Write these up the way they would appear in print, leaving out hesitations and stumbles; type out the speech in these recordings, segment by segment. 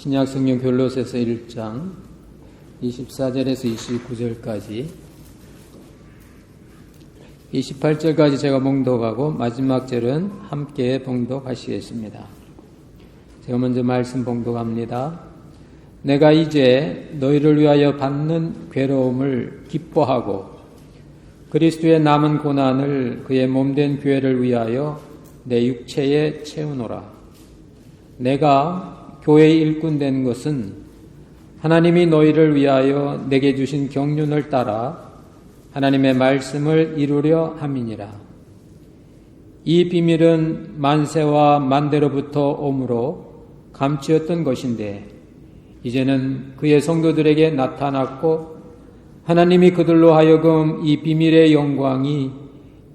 신약 성경 골로새서 1장 24절에서 29절까지 28절까지 제가 봉독하고 마지막 절은 함께 봉독하시겠습니다. 제가 먼저 말씀 봉독합니다. 내가 이제 너희를 위하여 받는 괴로움을 기뻐하고 그리스도의 남은 고난을 그의 몸된 교회를 위하여 내 육체에 채우노라. 내가 교회의 일꾼 된 것은 하나님이 너희를 위하여 내게 주신 경륜을 따라 하나님의 말씀을 이루려 함이니라. 이 비밀은 만세와 만대로부터 오므로 감추었던 것인데 이제는 그의 성도들에게 나타났고 하나님이 그들로 하여금 이 비밀의 영광이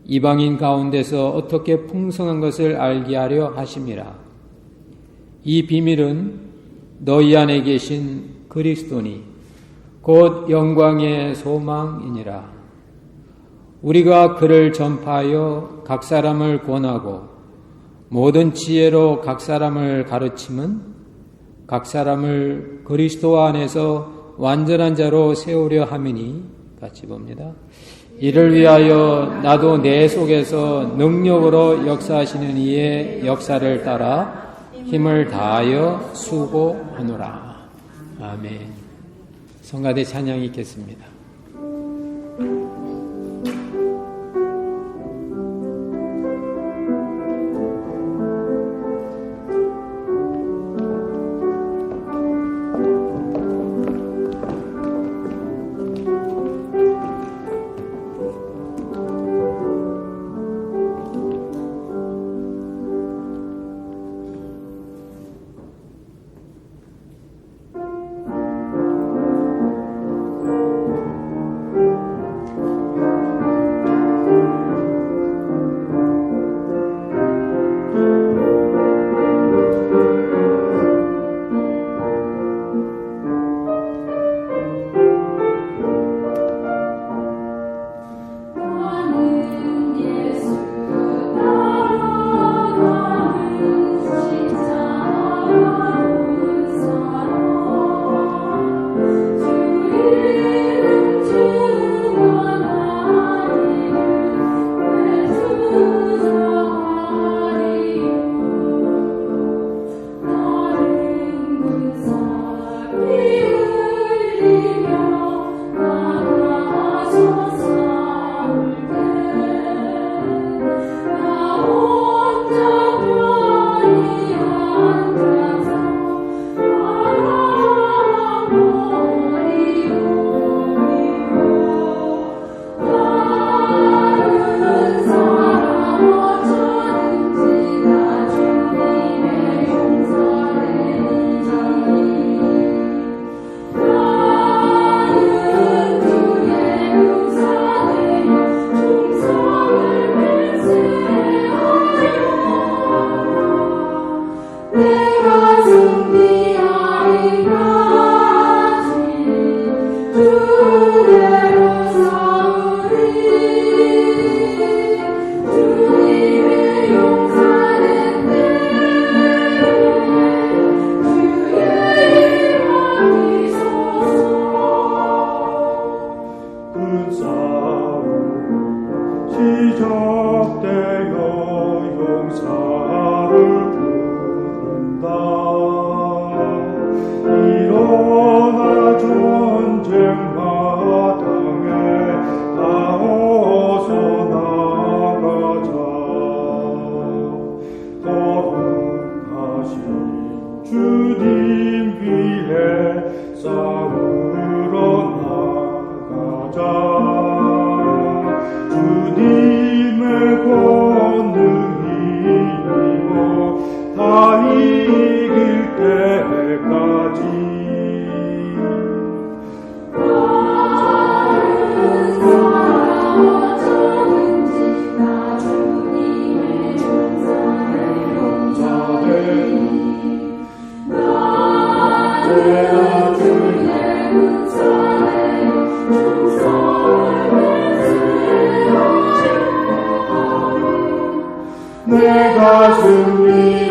이방인 가운데서 어떻게 풍성한 것을 알게 하려 하심이라. 이 비밀은 너희 안에 계신 그리스도니 곧 영광의 소망이니라. 우리가 그를 전파하여 각 사람을 권하고 모든 지혜로 각 사람을 가르침은 각 사람을 그리스도 안에서 완전한 자로 세우려 함이니 같이 봅니다. 이를 위하여 나도 내 속에서 능력으로 역사하시는 이의 역사를 따라 힘을 다하여 수고하노라. 아멘. 성가대 찬양이 있겠습니다. 내가 승리하리까지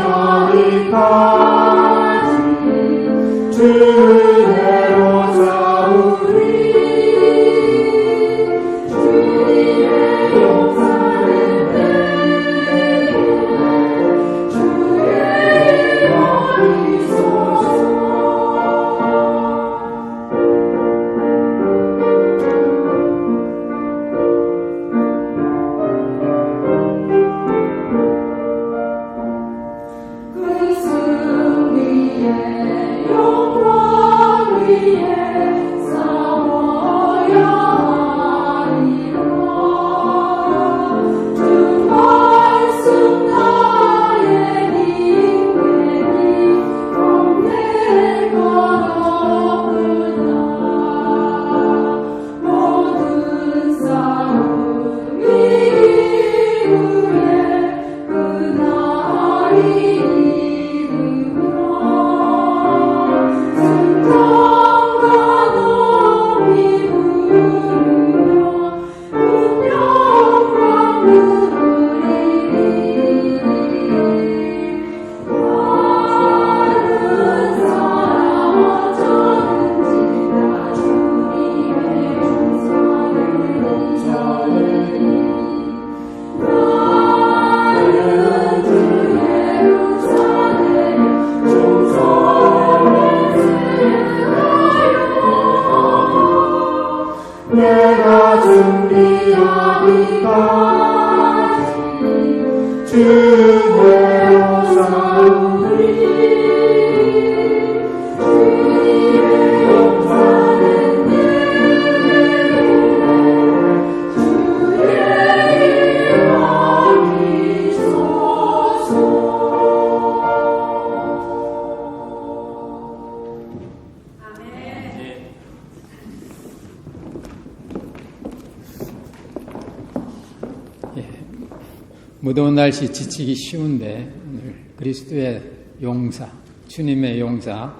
무더운 날씨 지치기 쉬운데 오늘 그리스도의 용사, 주님의 용사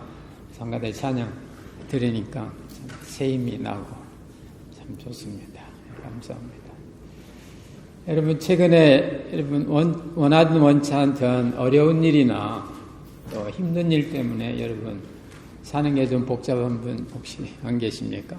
성가대 찬양 들으니까 새 힘이 나고 참 좋습니다. 감사합니다. 여러분 최근에 원하든 원치 않던 어려운 일이나 또 힘든 일 때문에 여러분 사는 게 좀 복잡한 분 혹시 안 계십니까?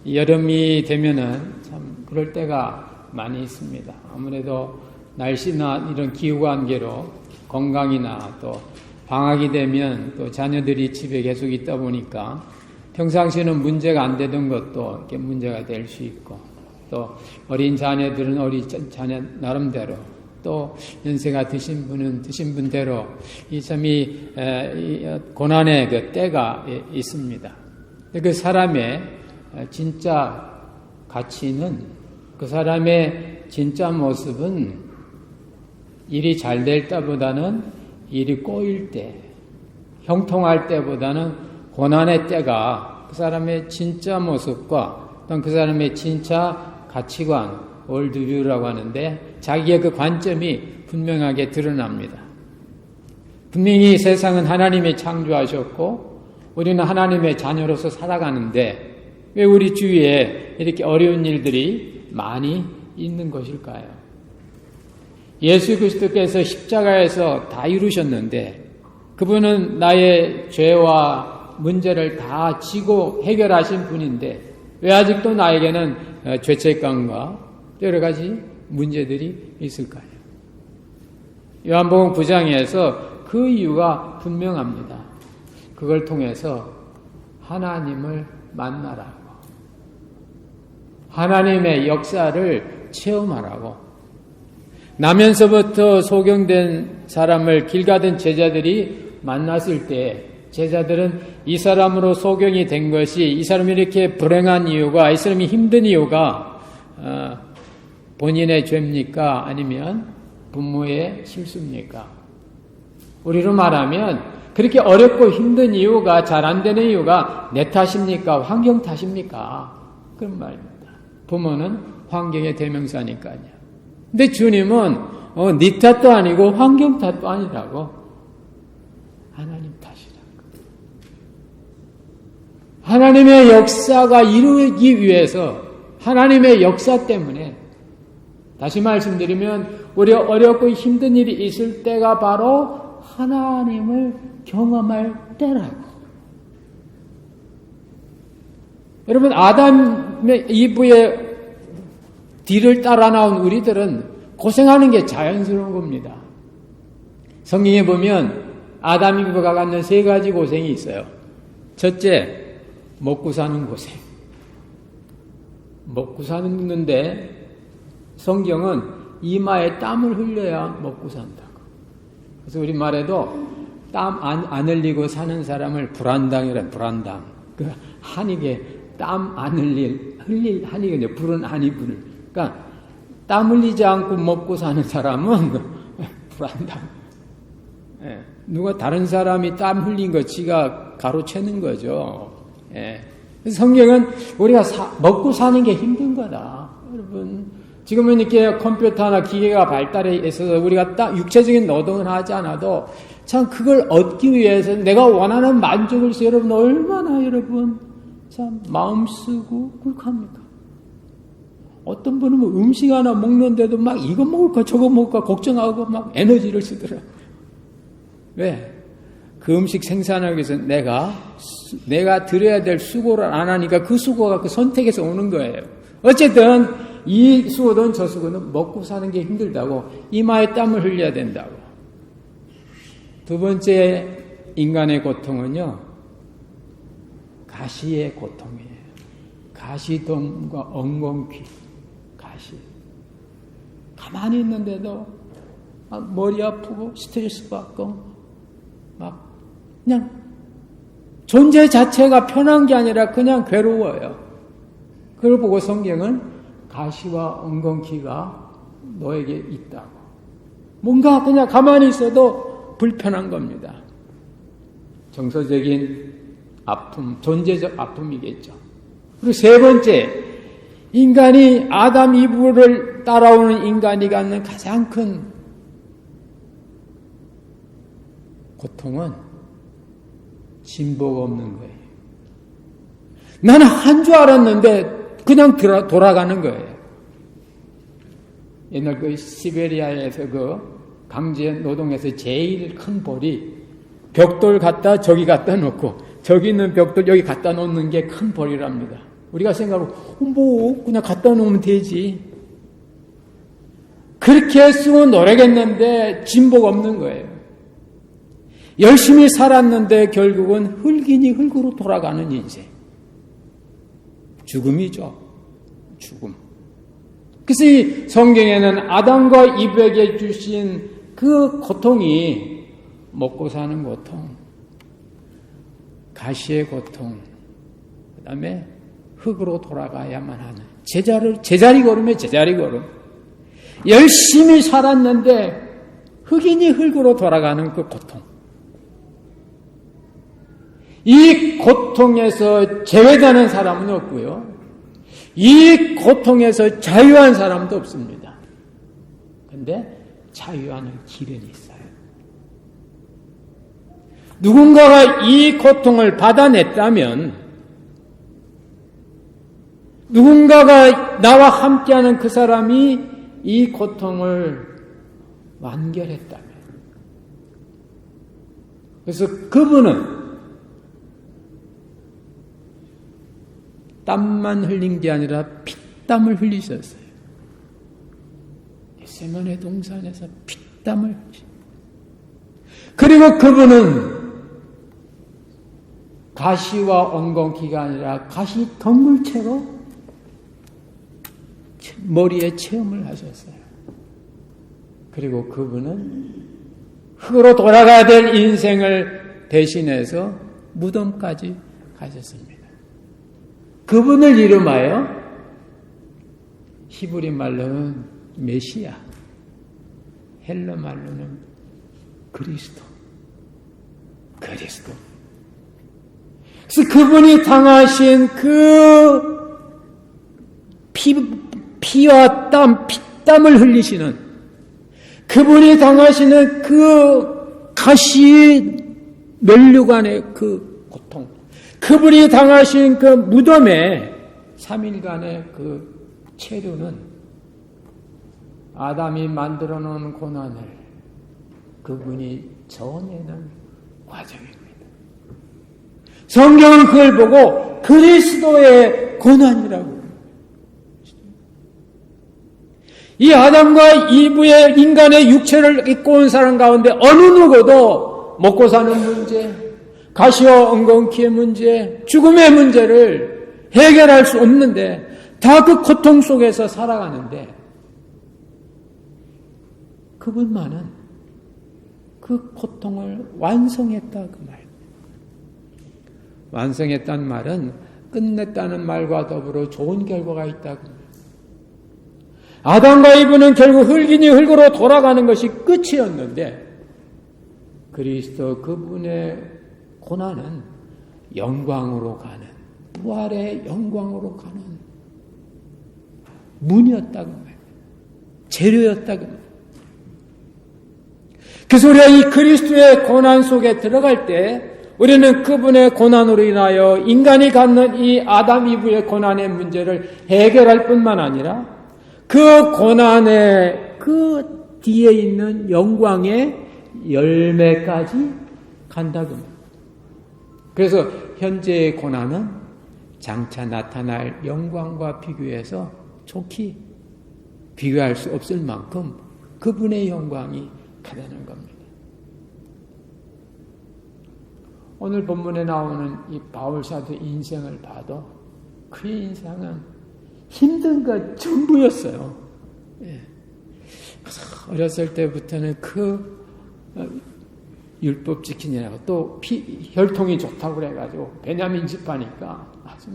여름이 되면은 참 그럴 때가 많이 있습니다. 아무래도 날씨나 이런 기후관계로 건강이나 또 방학이 되면 또 자녀들이 집에 계속 있다 보니까 평상시에는 문제가 안 되던 것도 이렇게 문제가 될 수 있고 또 어린 자녀들은 어린 자녀 나름대로 또 연세가 드신 분은 드신 분대로 이 고난의 그 때가 있습니다. 그 사람의 진짜 가치는 그 사람의 진짜 모습은 일이 잘 될 때보다는 일이 꼬일 때, 형통할 때보다는 고난의 때가 그 사람의 진짜 모습과 또 그 사람의 진짜 가치관, 월드뷰라고 하는데 자기의 그 관점이 분명하게 드러납니다. 분명히 세상은 하나님이 창조하셨고 우리는 하나님의 자녀로서 살아가는데 왜 우리 주위에 이렇게 어려운 일들이 많이 있는 것일까요? 예수 그리스도께서 십자가에서 다 이루셨는데 그분은 나의 죄와 문제를 다 지고 해결하신 분인데 왜 아직도 나에게는 죄책감과 여러 가지 문제들이 있을까요? 요한복음 9장에서 그 이유가 분명합니다. 그걸 통해서 하나님을 만나라고, 하나님의 역사를 체험하라고. 나면서부터 소경된 사람을 길 가던 제자들이 만났을 때 제자들은 이 사람으로 소경이 된 것이, 이 사람이 이렇게 불행한 이유가, 이 사람이 힘든 이유가 본인의 죄입니까? 아니면 부모의 실수입니까? 우리로 말하면 그렇게 어렵고 힘든 이유가, 잘 안 되는 이유가 내 탓입니까? 환경 탓입니까? 그런 말입니다. 부모는 환경의 대명사니까요. 근데 주님은 네 탓도 아니고 환경 탓도 아니라고, 하나님 탓이라고. 하나님의 역사가 이루기 위해서, 하나님의 역사 때문에, 다시 말씀드리면 우리가 어렵고 힘든 일이 있을 때가 바로 하나님을 경험할 때라고. 여러분, 아담의 이브의 뒤를 따라 나온 우리들은 고생하는 게 자연스러운 겁니다. 성경에 보면 아담 이브가 갖는 세 가지 고생이 있어요. 첫째, 먹고 사는 고생. 먹고 사는데 성경은 이마에 땀을 흘려야 먹고 산다고. 그래서 우리 말에도 땀 안 흘리고 사는 사람을 불안당이라, 불안당. 그 한익에 땀 안 흘릴 한익은 이제 불은 아니 불을. 그러니까 땀 흘리지 않고 먹고 사는 사람은 불안당. 예. 누가 다른 사람이 땀 흘린 거 지가 가로채는 거죠. 예. 그래서 성경은 우리가 먹고 사는 게 힘든 거다. 여러분, 지금은 이렇게 컴퓨터나 기계가 발달해 있어서 우리가 딱 육체적인 노동을 하지 않아도 참 그걸 얻기 위해서 내가 원하는 만족을 위해서 여러분 얼마나 여러분 참 마음 쓰고 굴합니까? 어떤 분은 뭐 음식 하나 먹는데도 막 이거 먹을까 저거 먹을까 걱정하고 막 에너지를 쓰더라. 왜? 그 음식 생산하기 위해서 내가 들여야 될 수고를 안 하니까 그 수고가 그 선택에서 오는 거예요. 어쨌든 이 수고든 저 수고든 먹고 사는 게 힘들다고, 이마에 땀을 흘려야 된다고. 두 번째 인간의 고통은요, 가시의 고통이에요. 가시돔과 엉겅퀴. 가시. 가만히 있는데도 머리 아프고 스트레스 받고 막 그냥 존재 자체가 편한 게 아니라 그냥 괴로워요. 그걸 보고 성경은 가시와 엉겅퀴가 너에게 있다고. 뭔가 그냥 가만히 있어도 불편한 겁니다. 정서적인 아픔, 존재적 아픔이겠죠. 그리고 세 번째, 인간이 아담 이브를 따라오는 인간이 갖는 가장 큰 고통은 진보가 없는 거예요. 나는 한 줄 알았는데 그냥 돌아가는 거예요. 옛날 그 시베리아에서 그 강제 노동에서 제일 큰 벌이 벽돌 갖다 저기 갖다 놓고 저기 있는 벽돌 여기 갖다 놓는 게 큰 벌이랍니다. 우리가 생각하고 뭐 그냥 갖다 놓으면 되지. 그렇게 쓰고 노력했는데 진보가 없는 거예요. 열심히 살았는데 결국은 흙이니 흙으로 돌아가는 인생. 죽음이죠. 죽음. 그래서 이 성경에는 아담과 이브에게 주신 그 고통이 먹고 사는 고통, 가시의 고통, 그 다음에 흙으로 돌아가야만 하는 제자리 걸음에 제자리 걸음. 열심히 살았는데 흙이니 흙으로 돌아가는 그 고통. 이 고통에서 제외되는 사람은 없고요. 이 고통에서 자유한 사람도 없습니다. 그런데 자유하는 길은 있어요. 누군가가 이 고통을 받아냈다면, 누군가가 나와 함께하는 그 사람이 이 고통을 완결했다면, 그래서 그분은 땀만 흘린 게 아니라 피땀을 흘리셨어요. 겟세마네 동산에서 피땀을 흘리셨어요. 그리고 그분은 가시와 엉겅퀴가 아니라 가시 덩굴채로 머리에 체험을 하셨어요. 그리고 그분은 흙으로 돌아가야 될 인생을 대신해서 무덤까지 가셨습니다. 그분을 이름하여 히브리 말로는 메시아, 헬러 말로는 그리스도. 그래서 그분이 당하신 그 피와 땀, 피땀을 흘리시는, 그분이 당하시는 그 가시 면류관의 그 고통, 그분이 당하신 그 무덤에 3일간의 그 체류는 아담이 만들어 놓은 고난을 그분이 져내는 과정입니다. 성경은 그걸 보고 그리스도의 고난이라고. 이 아담과 이브의 인간의 육체를 입고 온 사람 가운데 어느 누구도 먹고 사는 문제, 가시와 엉겅퀴의 문제, 죽음의 문제를 해결할 수 없는데 다 그 고통 속에서 살아가는데 그분만은 그 고통을 완성했다 그 말. 완성했다는 말은 끝냈다는 말과 더불어 좋은 결과가 있다고. 아담과 이브는 결국 흙이니 흙으로 돌아가는 것이 끝이었는데 그리스도 그분의 고난은 영광으로 가는, 부활의 영광으로 가는 문이었다고 말이에요. 재료였다고 말이에요. 그래서 우리가 이 그리스도의 고난 속에 들어갈 때 우리는 그분의 고난으로 인하여 인간이 갖는 이 아담 이브의 고난의 문제를 해결할 뿐만 아니라 그 고난의 그 뒤에 있는 영광의 열매까지 간다고 합니다. 그래서 현재의 고난은 장차 나타날 영광과 비교해서 좋게 비교할 수 없을 만큼 그분의 영광이 크다는 겁니다. 오늘 본문에 나오는 이 바울사도 인생을 봐도 그의 인생은 힘든 것 전부였어요. 어렸을 때부터는 율법 지키느라고 또 혈통이 좋다고 그래가지고 베냐민 집하니까 아주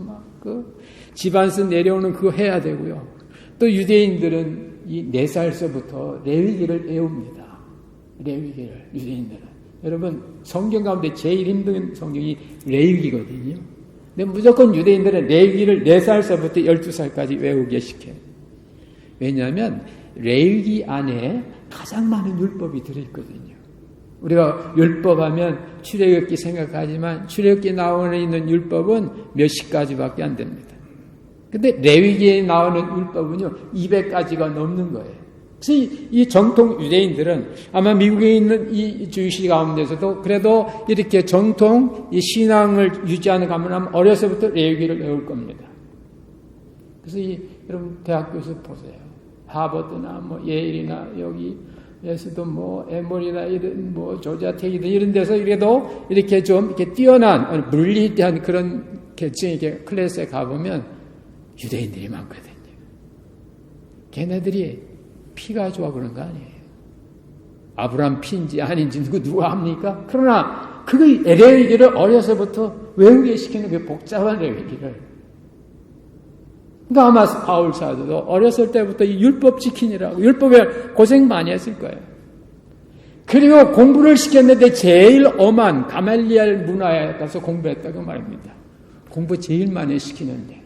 집안에서 내려오는 그거 해야 되고요. 또 유대인들은 이 4살서부터 레위기를 배웁니다. 레위기를 유대인들은. 여러분 성경 가운데 제일 힘든 성경이 레위기거든요. 근데 무조건 유대인들은 레위기를 4살서부터 12살까지 외우게 시켜요. 왜냐하면 레위기 안에 가장 많은 율법이 들어있거든요. 우리가 율법하면 출애굽기 생각하지만 출애굽기 나오는 있는 율법은 몇십 가지밖에 안 됩니다. 근데 레위기에 나오는 율법은요 200가지가 넘는 거예요. 그래서 이 정통 유대인들은 아마 미국에 있는 이 주의시 가운데서도 그래도 이렇게 정통 이 신앙을 유지하는 가면 어려서부터 레위기를 외울 겁니다. 그래서 여러분 대학교에서 보세요. 하버드나 예일이나 여기에서도 에머리나 이런 조지아텍이든 이런 데서 이래도 이렇게 좀 이렇게 뛰어난 물리에 대한 그런 계층 이렇게 클래스에 가보면 유대인들이 많거든요. 걔네들이 피가 좋아 그런 거 아니에요. 아브라함 피인지 아닌지 누가 합니까? 그러나 그 레위기를 어려서부터 외우게 시키는 그 복잡한 레위기를. 그러니까 아마 바울 사도도 어렸을 때부터 이 율법 지키느라고 율법에 고생 많이 했을 거예요. 그리고 공부를 시켰는데 제일 엄한 가말리엘 문화에 가서 공부했다고 말입니다. 공부 제일 많이 시키는데.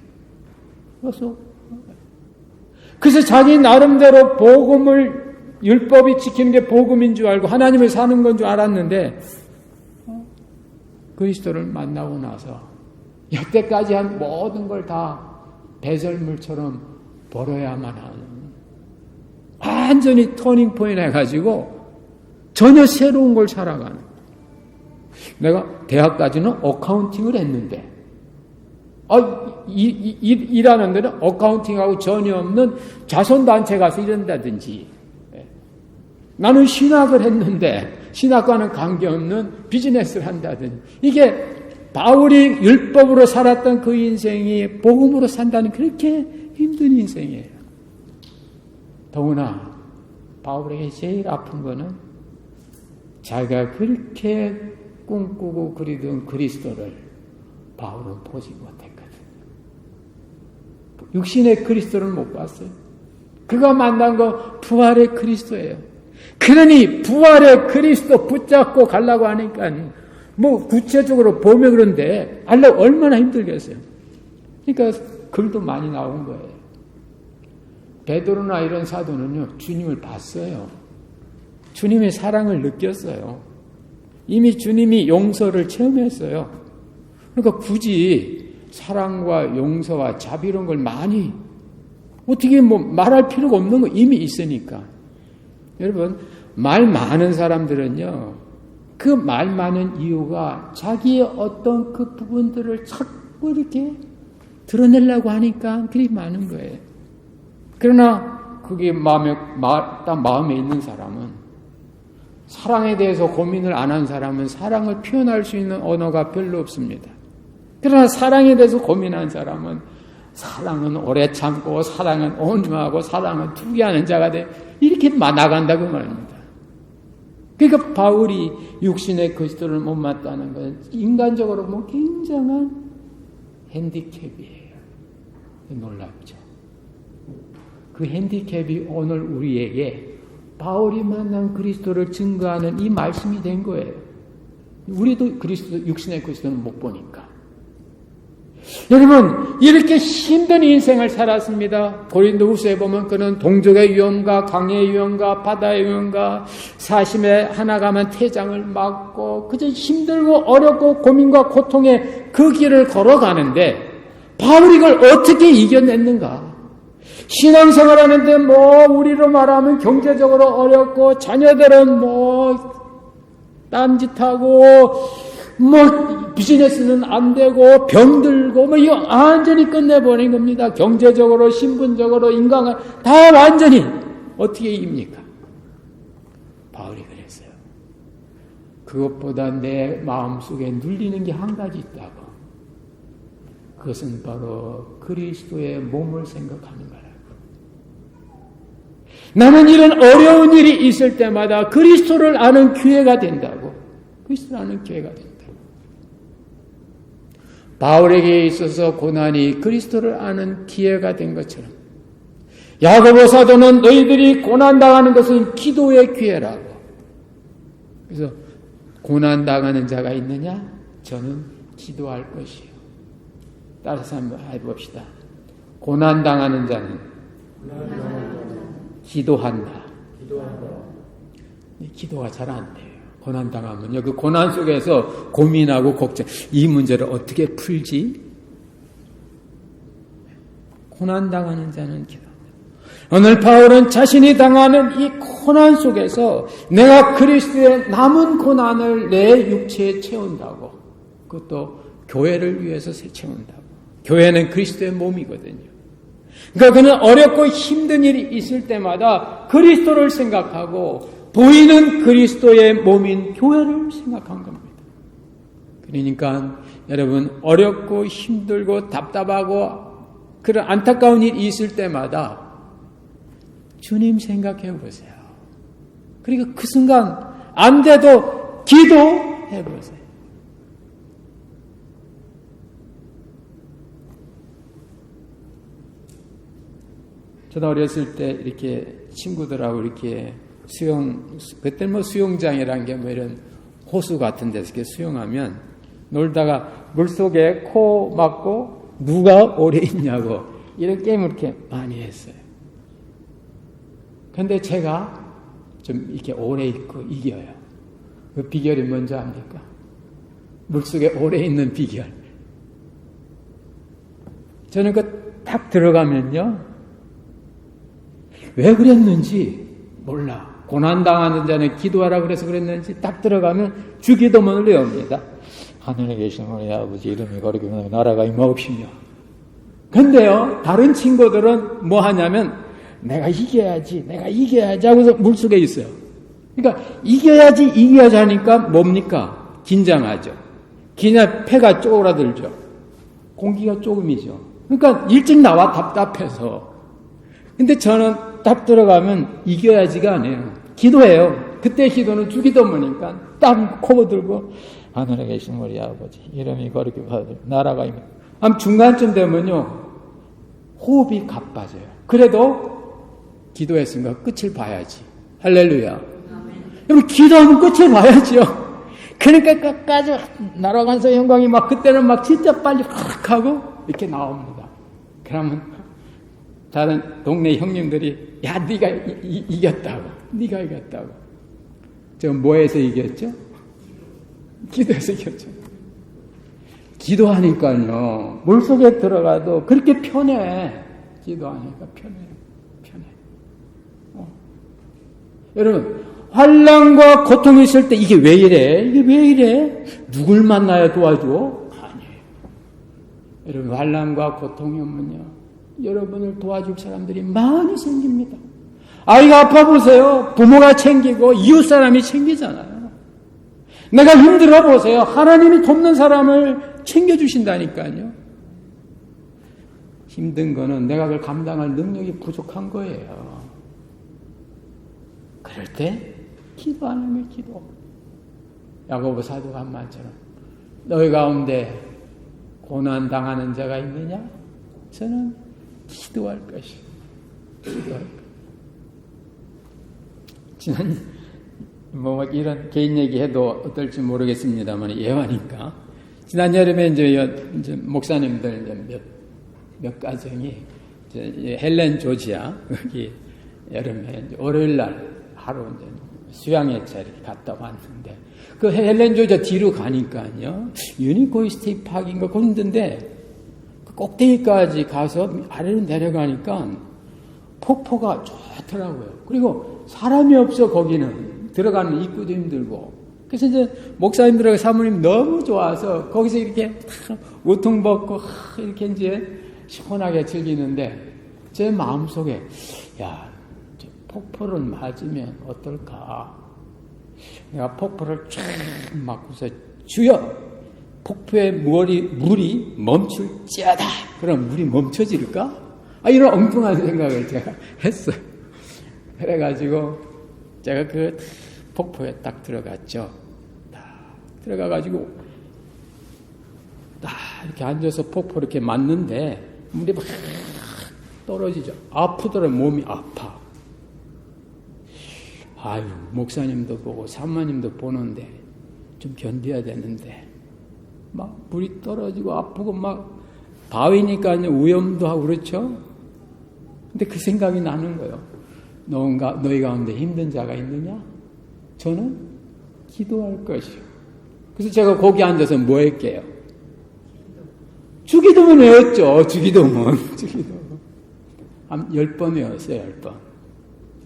그래서 자기 나름대로 복음을 율법이 지키는 게 복음인 줄 알고 하나님을 사는 건 줄 알았는데 그리스도를 만나고 나서 여태까지 한 모든 걸 다 배설물처럼 버려야만 하는 완전히 터닝 포인트 해가지고 전혀 새로운 걸 살아가는. 내가 대학까지는 어카운팅을 했는데 일하는 데는 어카운팅하고 전혀 없는 자선단체 가서 일한다든지 나는 신학을 했는데 신학과는 관계없는 비즈니스를 한다든지 이게 바울이 율법으로 살았던 그 인생이 복음으로 산다는 그렇게 힘든 인생이에요. 더구나 바울에게 제일 아픈 거는 자기가 그렇게 꿈꾸고 그리던 그리스도를 바울은 보지 못했거든. 육신의 그리스도를 못 봤어요. 그가 만난 거 부활의 그리스도예요. 그러니 부활의 그리스도 붙잡고 가려고 하니까 구체적으로 보면 그런데 알려고 얼마나 힘들겠어요. 그러니까 글도 많이 나온 거예요. 베드로나 이런 사도는요 주님을 봤어요. 주님의 사랑을 느꼈어요. 이미 주님이 용서를 체험했어요. 그러니까 굳이 사랑과 용서와 자비 이런 걸 많이 어떻게 말할 필요가 없는 거 이미 있으니까. 여러분 말 많은 사람들은요 그 말 많은 이유가 자기의 어떤 그 부분들을 자꾸 이렇게 드러내려고 하니까 그리 많은 거예요. 그러나 그게 마음에 있는 사람은 사랑에 대해서 고민을 안 한 사람은 사랑을 표현할 수 있는 언어가 별로 없습니다. 그러나 사랑에 대해서 고민한 사람은 사랑은 오래 참고 사랑은 온유하고 사랑은 투기하는 자가 돼 이렇게 나간다고 말합니다. 그러니까 바울이 육신의 그리스도를 못 맞다는 건 인간적으로 굉장한 핸디캡이에요. 놀랍죠. 그 핸디캡이 오늘 우리에게 바울이 만난 그리스도를 증거하는 이 말씀이 된 거예요. 우리도 육신의 그리스도는 못 보니까. 여러분 이렇게 힘든 인생을 살았습니다. 고린도후서에 보면 그는 동족의 위험과 강의 위험과 바다의 위험과 사심에 하나 가면 태장을 맞고 그저 힘들고 어렵고 고민과 고통의 그 길을 걸어가는데 바울이 이걸 어떻게 이겨냈는가? 신앙생활하는데 우리로 말하면 경제적으로 어렵고 자녀들은 딴짓하고 비즈니스는 안 되고 병들고 이거 완전히 끝내버린 겁니다. 경제적으로 신분적으로 인간을 다 완전히 어떻게 이깁니까? 바울이 그랬어요. 그것보다 내 마음속에 눌리는 게 한 가지 있다고. 그것은 바로 그리스도의 몸을 생각하는 거라고. 나는 이런 어려운 일이 있을 때마다 그리스도를 아는 기회가 된다고. 그리스도를 아는 기회가 된다. 바울에게 있어서 고난이 그리스도를 아는 기회가 된 것처럼 야고보 사도는 너희들이 고난당하는 것은 기도의 기회라고. 그래서 고난당하는 자가 있느냐? 저는 기도할 것이요. 따라서 한번 해봅시다. 고난당하는 자는 기도한다. 기도가 잘 안 돼요. 고난당하면요. 그 고난 속에서 고민하고 걱정, 이 문제를 어떻게 풀지? 고난당하는 자는 기도한다. 오늘 바울은 자신이 당하는 이 고난 속에서 내가 그리스도의 남은 고난을 내 육체에 채운다고. 그것도 교회를 위해서 채운다고. 교회는 그리스도의 몸이거든요. 그러니까 그는 어렵고 힘든 일이 있을 때마다 그리스도를 생각하고 보이는 그리스도의 몸인 교회를 생각한 겁니다. 그러니까 여러분 어렵고 힘들고 답답하고 그런 안타까운 일이 있을 때마다 주님 생각해 보세요. 그리고 그 순간 안 돼도 기도해 보세요. 저도 어렸을 때 이렇게 친구들하고 이렇게 그때 뭐 수영장이란 게 뭐 이런 호수 같은 데서 이렇게 수영하면 놀다가 물속에 코 막고 누가 오래 있냐고 이런 게임을 이렇게 많이 했어요. 근데 제가 좀 이렇게 오래 있고 이겨요. 그 비결이 뭔지 압니까? 물속에 오래 있는 비결. 저는 딱 들어가면요. 왜 그랬는지 몰라. 고난당하는 자는 기도하라 그래서 그랬는지 딱 들어가면 주기도문을 외웁니다. 하늘에 계신 우리 아버지 이름이 거룩히 나라가 임하옵시며. 근데요, 다른 친구들은 뭐 하냐면 내가 이겨야지 하고서 물속에 있어요. 그러니까 이겨야지 하니까 뭡니까? 긴장하죠. 그냥 폐가 쪼그라들죠. 공기가 조금이죠. 그러니까 일찍 나와 답답해서. 근데 저는 딱 들어가면 이겨야지가 아니에요. 기도해요. 그때 기도는 주기도문이니까 딱 코 들고 하늘에 계신 우리 아버지 이름이 거룩히 받으 나라가 임해. 중간쯤 되면요 호흡이 가빠져요. 그래도 기도했으니까 끝을 봐야지. 할렐루야. 여러분 기도하면 끝을 봐야죠. 그러니까 끝까지 날아가면서 영광이 막 그때는 막 진짜 빨리 확 하고 이렇게 나옵니다. 그러면 다른 동네 형님들이 야 네가 이겼다고. 네가 이겼다고. 저 뭐에서 이겼죠? 기도해서 이겼죠. 기도하니까요 물속에 들어가도 그렇게 편해. 기도하니까 편해. 여러분 환난과 고통이 있을 때 이게 왜 이래? 누굴 만나야 도와줘? 아니에요. 여러분 환난과 고통이 오면요 여러분을 도와줄 사람들이 많이 생깁니다. 아이가 아파 보세요. 부모가 챙기고 이웃 사람이 챙기잖아요. 내가 힘들어 보세요. 하나님이 돕는 사람을 챙겨주신다니까요. 힘든 거는 내가 그걸 감당할 능력이 부족한 거예요. 그럴 때 기도하는 게 기도. 야고보 사도가 한 말처럼 너희 가운데 고난 당하는 자가 있느냐? 저는 기도할 것이. 기도할 것. 지난 뭐 이런 개인 얘기해도 어떨지 모르겠습니다만 예화니까 지난 여름에 이제 목사님들 몇 가정이 헬렌 조지아 여기 여름에 이제 월요일 날 하루 이제 수양회차 갔다 왔는데 그 헬렌 조지아 뒤로 가니까요 유니코이 스테이트 파크인가 그런데 그 꼭대기까지 가서 아래로 내려가니까 폭포가 좋더라고요. 그리고 사람이 없어 거기는 들어가는 입구도 힘들고 그래서 이제 목사님들하고 사모님 너무 좋아서 거기서 이렇게 우통 벗고 이렇게 이제 시원하게 즐기는데 제 마음속에 야 폭포를 맞으면 어떨까? 내가 폭포를 쫙 맞고서 주여 폭포의 물이 멈출지어다. 그럼 물이 멈춰질까? 이런 엉뚱한 생각을 제가 했어요. 그래가지고 제가 그 폭포에 딱 들어갔죠. 딱 들어가가지고 딱 이렇게 앉아서 폭포 이렇게 맞는데 물이 막 떨어지죠. 아프더라. 몸이 아파. 아유, 목사님도 보고 사모님도 보는데 좀 견뎌야 되는데 막 물이 떨어지고 아프고 막 바위니까 오염도 하고 그렇죠. 근데 그 생각이 나는 거예요. 너희 가운데 힘든 자가 있느냐? 저는 기도할 것이요. 그래서 제가 거기 앉아서 뭐 할게요? 주기도문 외웠죠. 주기도문. 한 10번 외웠어요. 10번.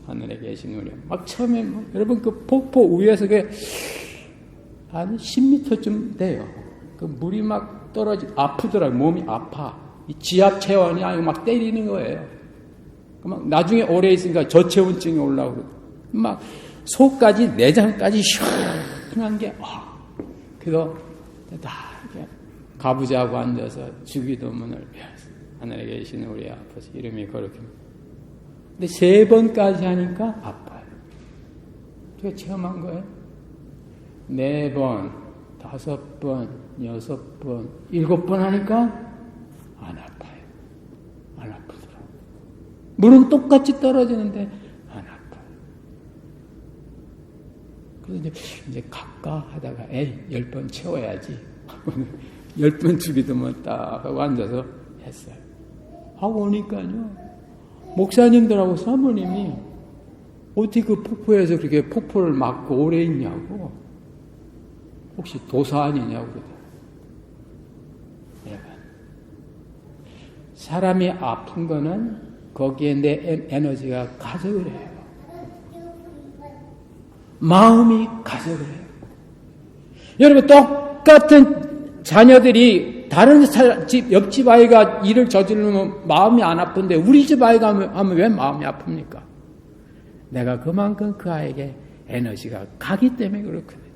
하늘에 계신 우리. 막 처음에 여러분 그 폭포 위에서 한 10m쯤 돼요. 그 물이 막 아프더라고요. 몸이 아파. 이 지압 체온이 아니고 막 때리는 거예요. 막 나중에 오래 있으니까 저체온증이 올라오고 막 속까지 내장까지 시원한 게 그래서 다 이렇게 가부좌하고 앉아서 주기도문을 배웠어요. 하늘에 계신 우리 아버지 이름이 거룩해. 근데 3번까지 하니까 아파요. 제가 체험한 거예요. 4번, 5번, 6번, 7번 하니까 안 아파요. 안 아프더라고요. 물은 똑같이 떨어지는데 안 아파요. 그래서 이제 갈까 하다가 10번 채워야지. 10번 주기도문 딱 하고 앉아서 했어요. 하고 오니까요. 목사님들하고 사모님이 어떻게 그 폭포에서 그렇게 폭포를 맞고 오래 있냐고. 혹시 도사 아니냐고 그러더라고요. 여러분, 사람이 아픈 거는 거기에 내 에너지가 가져을 해요. 마음이 가져을 해요. 여러분, 똑같은 자녀들이 다른 집, 옆집 아이가 일을 저지르면 마음이 안 아픈데 우리 집 아이가 하면 왜 마음이 아픕니까? 내가 그만큼 그 아이에게 에너지가 가기 때문에 그렇거든요.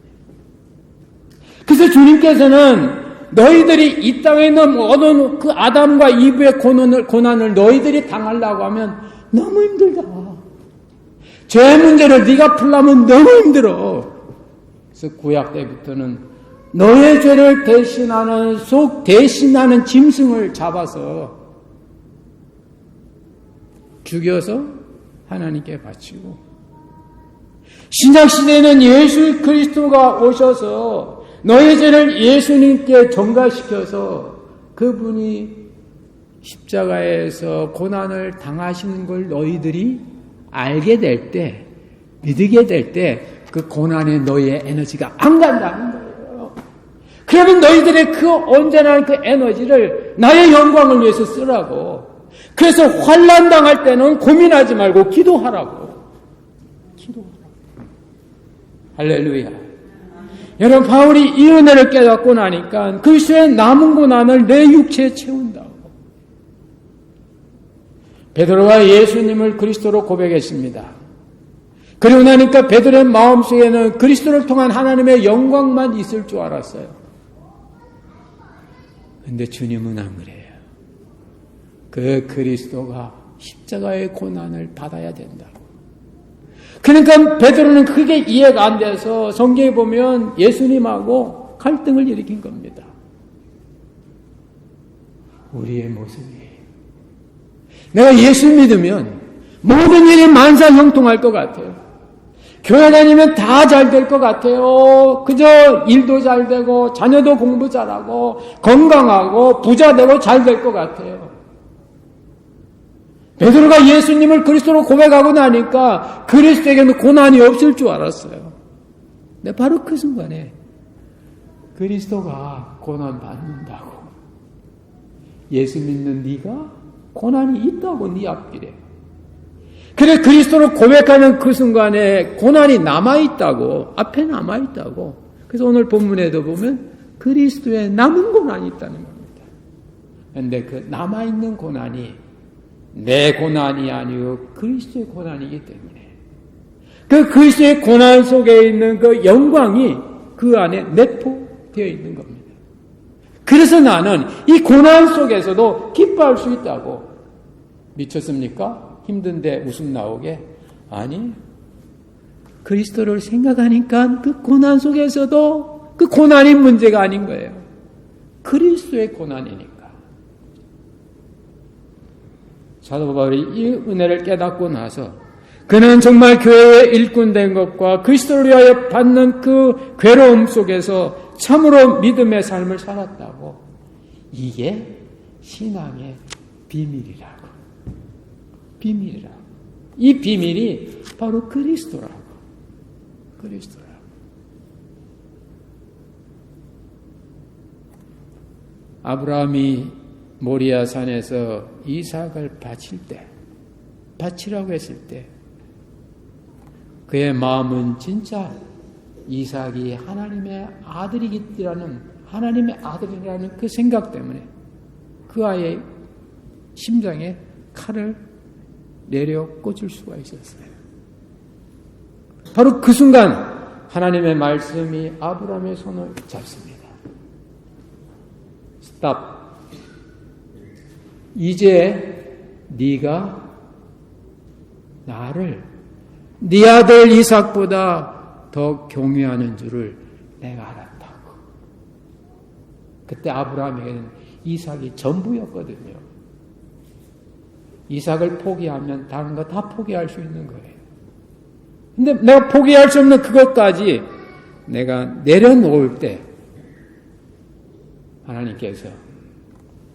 그래서 주님께서는 너희들이 이 땅에 있는 어떤 그 아담과 이브의 고난을 너희들이 당하려고 하면 너무 힘들다. 죄 문제를 네가 풀려면 너무 힘들어. 그래서 구약 때부터는 너의 죄를 대신하는 짐승을 잡아서 죽여서 하나님께 바치고, 신약시대에는 예수 그리스도가 오셔서 너의 죄를 예수님께 전가시켜서 그분이 십자가에서 고난을 당하시는 걸 너희들이 알게 될 때, 믿게 될 때 그 고난에 너희의 에너지가 안 간다는 거예요. 그러면 너희들의 그 언제나 그 에너지를 나의 영광을 위해서 쓰라고. 그래서 환난 당할 때는 고민하지 말고 기도하라고. 할렐루야. 여러분, 바울이 이 은혜를 깨닫고 나니까 그리스도의 남은 고난을 내 육체에 채운다고. 베드로가 예수님을 그리스도로 고백했습니다. 그리고 나니까 베드로의 마음속에는 그리스도를 통한 하나님의 영광만 있을 줄 알았어요. 그런데 주님은 안 그래요. 그 그리스도가 십자가의 고난을 받아야 된다고. 그러니까 베드로는 그게 이해가 안 돼서 성경에 보면 예수님하고 갈등을 일으킨 겁니다. 우리의 모습이, 내가 예수 믿으면 모든 일이 만사형통할 것 같아요. 교회 다니면 다 잘 될 것 같아요. 그저 일도 잘 되고 자녀도 공부 잘하고 건강하고 부자 되고 잘 될 것 같아요. 베드로가 예수님을 그리스도로 고백하고 나니까 그리스도에게는 고난이 없을 줄 알았어요. 근데 바로 그 순간에 그리스도가 고난 받는다고, 예수 믿는 네가 고난이 있다고 네 앞길에. 그래, 그리스도를 고백하는 그 순간에 고난이 남아있다고, 앞에 남아있다고. 그래서 오늘 본문에도 보면 그리스도의 남은 고난이 있다는 겁니다. 그런데 그 남아있는 고난이 내 고난이 아니고 그리스도의 고난이기 때문에 그 그리스도의 고난 속에 있는 그 영광이 그 안에 내포되어 있는 겁니다. 그래서 나는 이 고난 속에서도 기뻐할 수 있다고. 미쳤습니까? 힘든데 웃음 나오게? 아니, 그리스도를 생각하니까 그 고난 속에서도 그 고난이 문제가 아닌 거예요. 그리스도의 고난이니까. 사도 바울이 이 은혜를 깨닫고 나서 그는 정말 교회의 일꾼 된 것과 그리스도를 위하여 받는 그 괴로움 속에서 참으로 믿음의 삶을 살았다고. 이게 신앙의 비밀이라고. 비밀이라고. 이 비밀이 바로 그리스도라고. 그리스도라고. 아브라함이 모리아 산에서 이삭을 바치라고 했을 때 그의 마음은 진짜 이삭이 하나님의 아들이라는 그 생각 때문에 그 아이의 심장에 칼을 내려 꽂을 수가 있었어요. 바로 그 순간 하나님의 말씀이 아브라함의 손을 잡습니다. 스탑. 이제 네가 나를 네 아들 이삭보다 더 경외하는 줄을 내가 알았다고. 그때 아브라함에게는 이삭이 전부였거든요. 이삭을 포기하면 다른 거 다 포기할 수 있는 거예요. 근데 내가 포기할 수 없는 그것까지 내가 내려놓을 때 하나님께서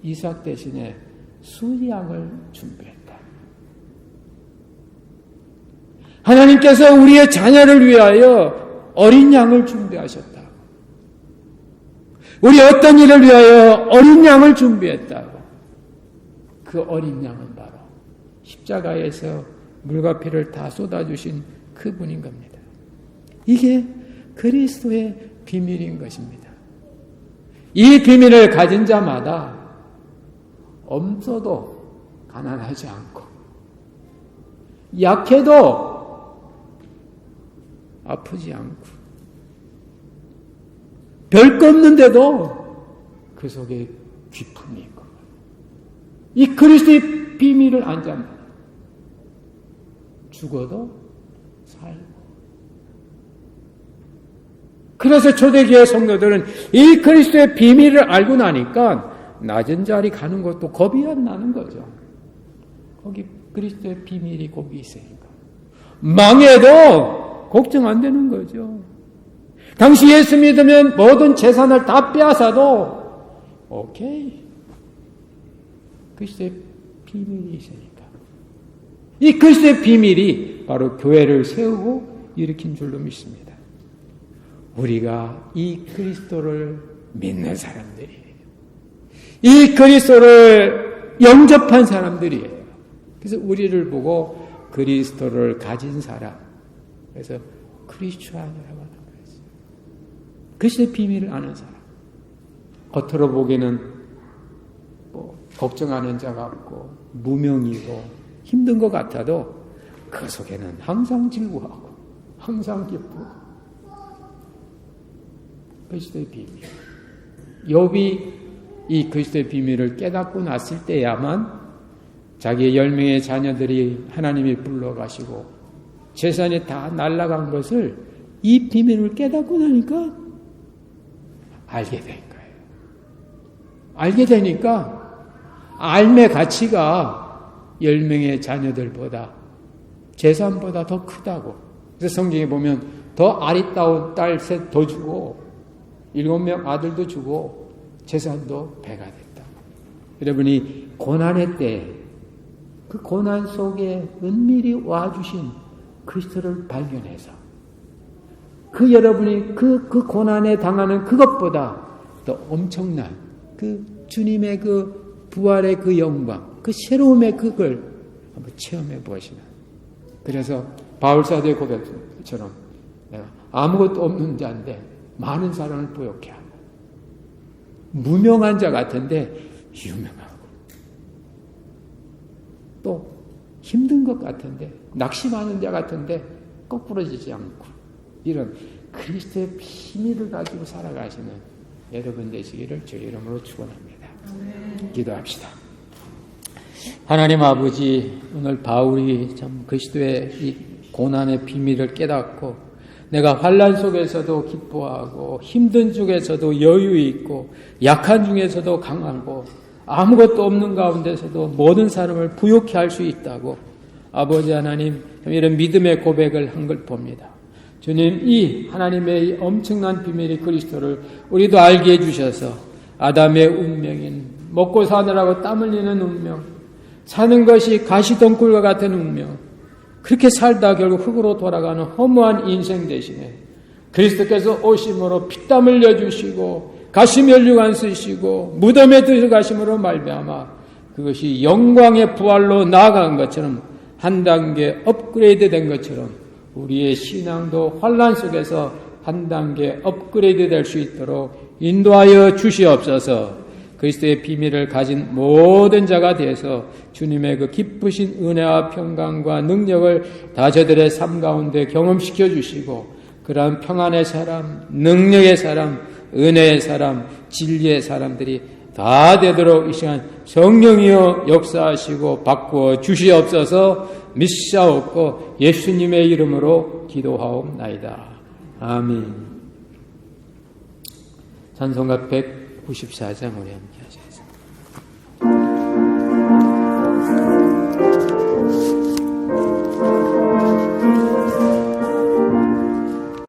이삭 대신에 순양을 준비했다. 하나님께서 우리의 자녀를 위하여 어린 양을 준비하셨다. 우리 어떤 일을 위하여 어린 양을 준비했다고. 그 어린 양은 바로 십자가에서 물과 피를 다 쏟아주신 그분인 겁니다. 이게 그리스도의 비밀인 것입니다. 이 비밀을 가진 자마다 엄써도 가난하지 않고 약해도 아프지 않고 별거 없는데도 그 속에 기쁨이 있고 이 그리스도의 비밀을 안 잡니다. 죽어도 살고. 그래서 초대교회 성도들은 이 그리스도의 비밀을 알고 나니까 낮은 자리 가는 것도 겁이 안 나는 거죠. 거기 그리스도의 비밀이 거기 있으니까. 망해도 걱정 안 되는 거죠. 당시 예수 믿으면 모든 재산을 다 빼앗아도 오케이. 그리스도의 비밀이 있으니까. 이 그리스도의 비밀이 바로 교회를 세우고 일으킨 줄로 믿습니다. 우리가 이 그리스도를 믿는 사람들이에요. 이 그리스도를 영접한 사람들이에요. 그래서 우리를 보고 그리스도를 가진 사람, 그래서 크리스찬이라고 하는 거예요. 그리스도의 비밀을 아는 사람. 겉으로 보기에는 걱정하는 자 같고 무명이고 힘든 것 같아도 그 속에는 항상 즐거워하고 항상 기쁘고 그리스도의 비밀. 욥이 이 그리스도의 비밀을 깨닫고 났을 때야만 자기의 10명의 자녀들이 하나님이 불러가시고 재산이 다 날아간 것을 이 비밀을 깨닫고 나니까 알게 된 거예요. 알게 되니까 알의 가치가 10명의 자녀들보다 재산보다 더 크다고. 그래서 성경에 보면 더 아리따운 딸 셋 더 주고 7명 아들도 주고 재산도 배가 됐다. 여러분이 고난의 때 그 고난 속에 은밀히 와주신 그리스도를 발견해서 그 여러분이 그 고난에 당하는 그것보다 더 엄청난 그 주님의 그 부활의 그 영광, 그 새로움의 그걸 한번 체험해 보시면. 그래서 바울사도의 고백처럼 내가 아무것도 없는 자인데 많은 사람을 보였게 하고 무명한 자 같은데 유명하고 또 힘든 것 같은데 낙심하는 자 같은데 거꾸러지지 않고 이런 그리스도의 비밀을 가지고 살아가시는 여러분 되시기를 주의 이름으로 축원합니다. 기도합시다. 하나님 아버지, 오늘 바울이 참 그리스도의 이 고난의 비밀을 깨닫고 내가 환난 속에서도 기뻐하고 힘든 중에서도 여유 있고 약한 중에서도 강하고 아무것도 없는 가운데서도 모든 사람을 부욕해 할 수 있다고 아버지 하나님 이런 믿음의 고백을 한 걸 봅니다. 주님, 이 하나님의 이 엄청난 비밀의 그리스도를 우리도 알게 해주셔서 아담의 운명인 먹고 사느라고 땀 흘리는 운명, 사는 것이 가시덩굴과 같은 운명, 그렇게 살다 결국 흙으로 돌아가는 허무한 인생 대신에 그리스도께서 오심으로 피땀 흘려주시고 가시면류관 쓰시고 무덤에 들어가심으로 말미암아 그것이 영광의 부활로 나아간 것처럼 한 단계 업그레이드 된 것처럼 우리의 신앙도 환난 속에서 한 단계 업그레이드 될 수 있도록 인도하여 주시옵소서. 그리스도의 비밀을 가진 모든 자가 되어서 주님의 그 기쁘신 은혜와 평강과 능력을 다 저들의 삶 가운데 경험시켜 주시고 그러한 평안의 사람, 능력의 사람, 은혜의 사람, 진리의 사람들이 다 되도록 이 시간 성령이여 역사하시고 바꾸어 주시옵소서. 믿사옵고 예수님의 이름으로 기도하옵나이다. 아멘. 찬송가 194장 우리 함께 하시겠습니다.